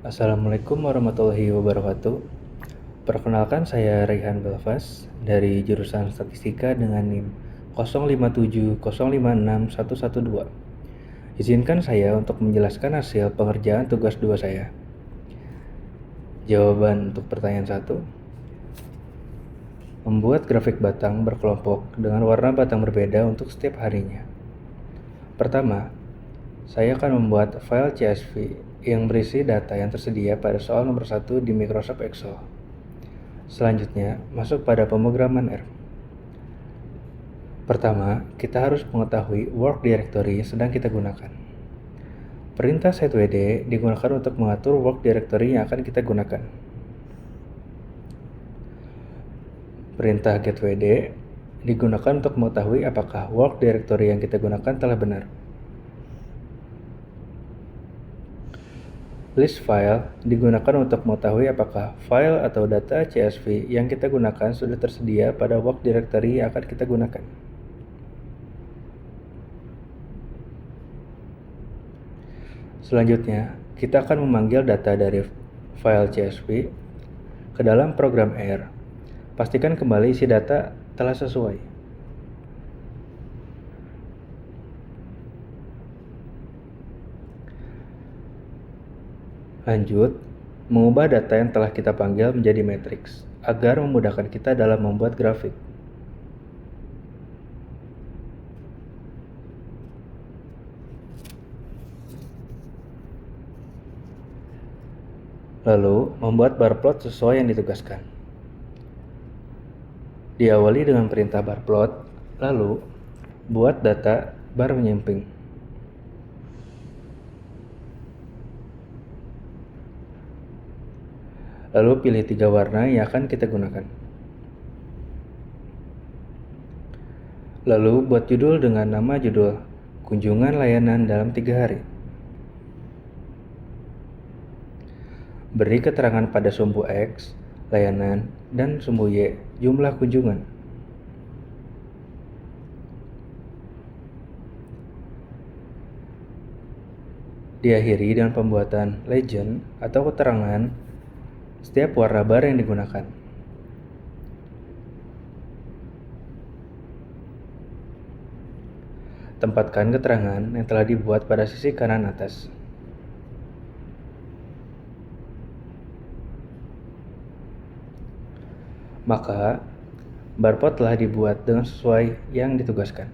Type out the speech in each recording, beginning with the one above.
Assalamualaikum warahmatullahi wabarakatuh. Perkenalkan, saya Raihan Belfas dari jurusan Statistika dengan NIM 0570561112. Izinkan saya untuk menjelaskan hasil pengerjaan tugas 2 saya. Jawaban untuk pertanyaan 1. Membuat grafik batang berkelompok dengan warna batang berbeda untuk setiap harinya. Pertama, saya akan membuat file CSV yang berisi data yang tersedia pada soal nomor 1 di Microsoft Excel. Selanjutnya, masuk pada pemrograman R. Pertama, kita harus mengetahui work directory yang sedang kita gunakan. Perintah setwd digunakan untuk mengatur work directory yang akan kita gunakan. Perintah getwd digunakan untuk mengetahui apakah work directory yang kita gunakan telah benar. List file digunakan untuk mengetahui apakah file atau data CSV yang kita gunakan sudah tersedia pada work directory yang akan kita gunakan. Selanjutnya, kita akan memanggil data dari file CSV ke dalam program R. Pastikan kembali isi data telah sesuai. Lanjut, mengubah data yang telah kita panggil menjadi matriks agar memudahkan kita dalam membuat grafik. Lalu, membuat bar plot sesuai yang ditugaskan. Diawali dengan perintah bar plot, lalu buat data bar menyamping. Lalu pilih 3 warna yang akan kita gunakan. Lalu buat judul dengan nama judul kunjungan layanan dalam 3 hari. Beri keterangan pada sumbu X, layanan, dan sumbu Y, jumlah kunjungan. Diakhiri dengan pembuatan legend atau keterangan setiap warna bar yang digunakan. Tempatkan keterangan yang telah dibuat pada sisi kanan atas. Maka, barcode telah dibuat dengan sesuai yang ditugaskan.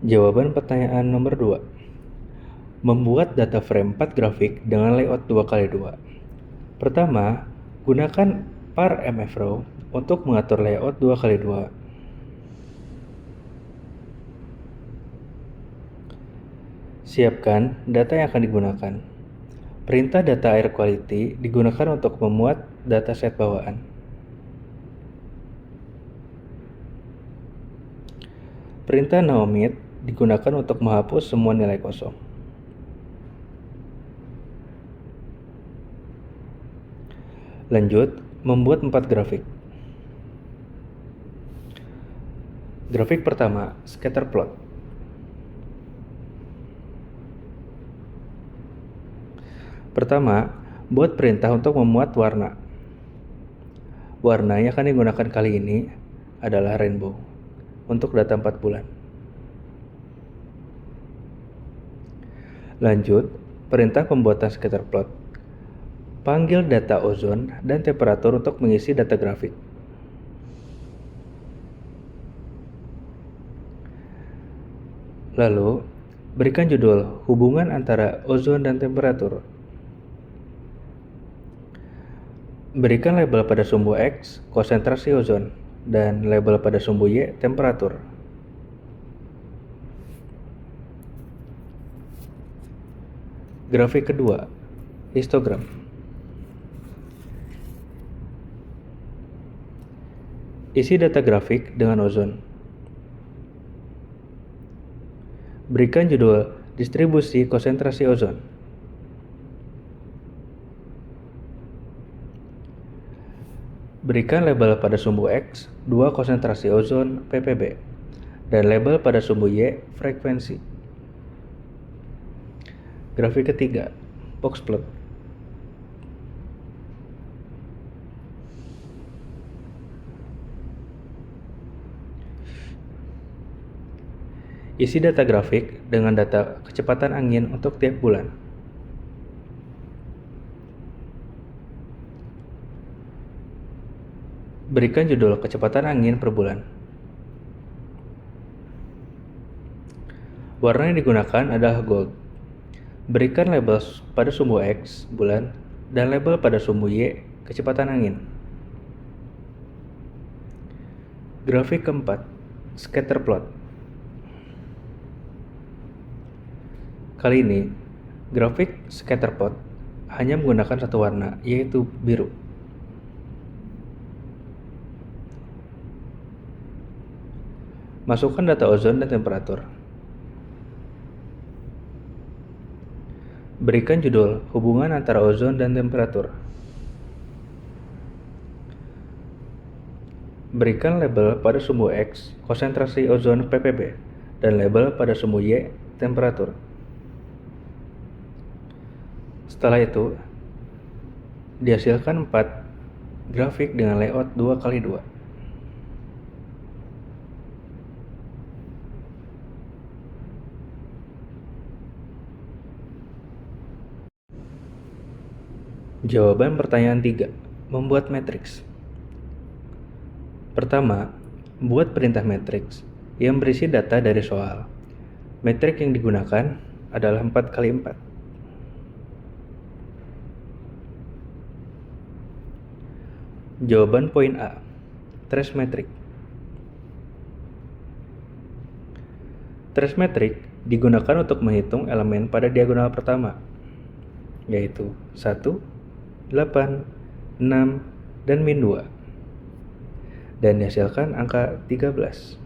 Jawaban pertanyaan nomor 2. Membuat data frame 4 grafik dengan layout 2x2. Pertama, gunakan par mfrow untuk mengatur layout 2x2. Siapkan data yang akan digunakan. Perintah data air quality digunakan untuk memuat dataset bawaan. Perintah no-omit digunakan untuk menghapus semua nilai kosong. Lanjut, membuat 4 grafik. Grafik pertama, scatter plot. Pertama, buat perintah untuk memuat warna. Warna yang akan digunakan kali ini adalah rainbow untuk data 4 bulan. Lanjut, perintah pembuatan scatter plot. Panggil data ozon dan temperatur untuk mengisi data grafik. Lalu, berikan judul hubungan antara ozon dan temperatur. Berikan label pada sumbu X, konsentrasi ozon, dan label pada sumbu Y, temperatur. Grafik kedua, histogram. Isi data grafik dengan ozon. Berikan judul distribusi konsentrasi ozon. Berikan label pada sumbu X 2 konsentrasi ozon ppb dan label pada sumbu Y frekuensi. Grafik ketiga, box plot. Isi data grafik dengan data kecepatan angin untuk tiap bulan. Berikan judul kecepatan angin per bulan. Warna yang digunakan adalah gold. Berikan label pada sumbu X, bulan, dan label pada sumbu Y, kecepatan angin. Grafik keempat, scatter plot. Kali ini, grafik scatter plot hanya menggunakan satu warna, yaitu biru. Masukkan data ozon dan temperatur. Berikan judul hubungan antara ozon dan temperatur. Berikan label pada sumbu X, konsentrasi ozon ppb, dan label pada sumbu Y, temperatur. Setelah itu, dihasilkan 4 grafik dengan layout 2x2. Jawaban pertanyaan 3. Membuat matriks. Pertama, buat perintah matriks yang berisi data dari soal. Metrik yang digunakan adalah 4x4. Jawaban poin A. Trace matrix. Trace matrix digunakan untuk menghitung elemen pada diagonal pertama, yaitu 1, 8, 6, dan min 2, dan dihasilkan angka 13.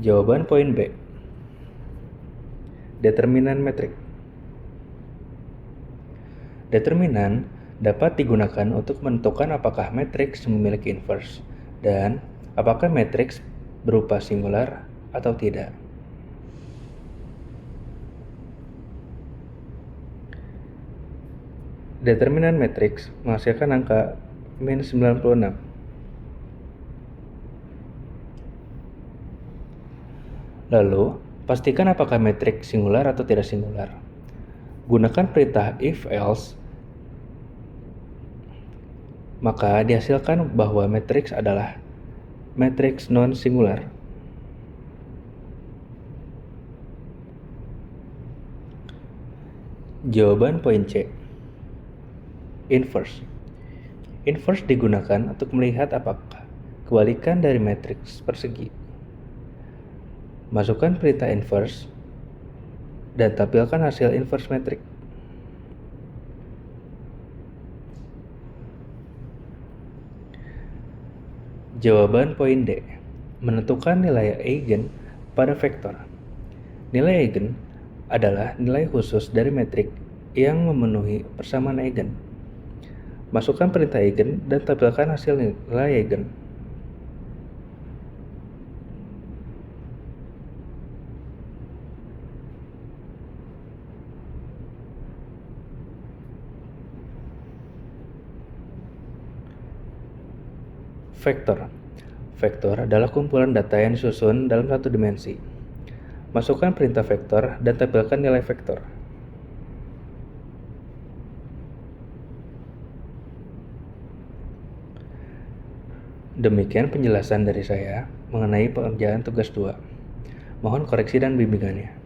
Jawaban poin B. Determinan metrik. Determinan dapat digunakan untuk menentukan apakah matriks memiliki inverse dan apakah matriks berupa singular atau tidak. Determinan matriks menghasilkan angka min 96. Lalu, pastikan apakah matriks singular atau tidak singular. Gunakan perintah if-else, maka dihasilkan bahwa matriks adalah matriks non-singular. Jawaban poin C. Inverse. Inverse digunakan untuk melihat apakah kebalikan dari matriks persegi. Masukkan perintah inverse dan tampilkan hasil inverse matrix. Jawaban poin D. Menentukan nilai eigen pada vektor. Nilai eigen adalah nilai khusus dari metrik yang memenuhi persamaan eigen. Masukkan perintah eigen dan tampilkan hasil nilai eigen. Vektor. Vektor adalah kumpulan data yang disusun dalam satu dimensi. Masukkan perintah vektor dan tampilkan nilai vektor. Demikian penjelasan dari saya mengenai pengerjaan tugas 2. Mohon koreksi dan bimbingannya.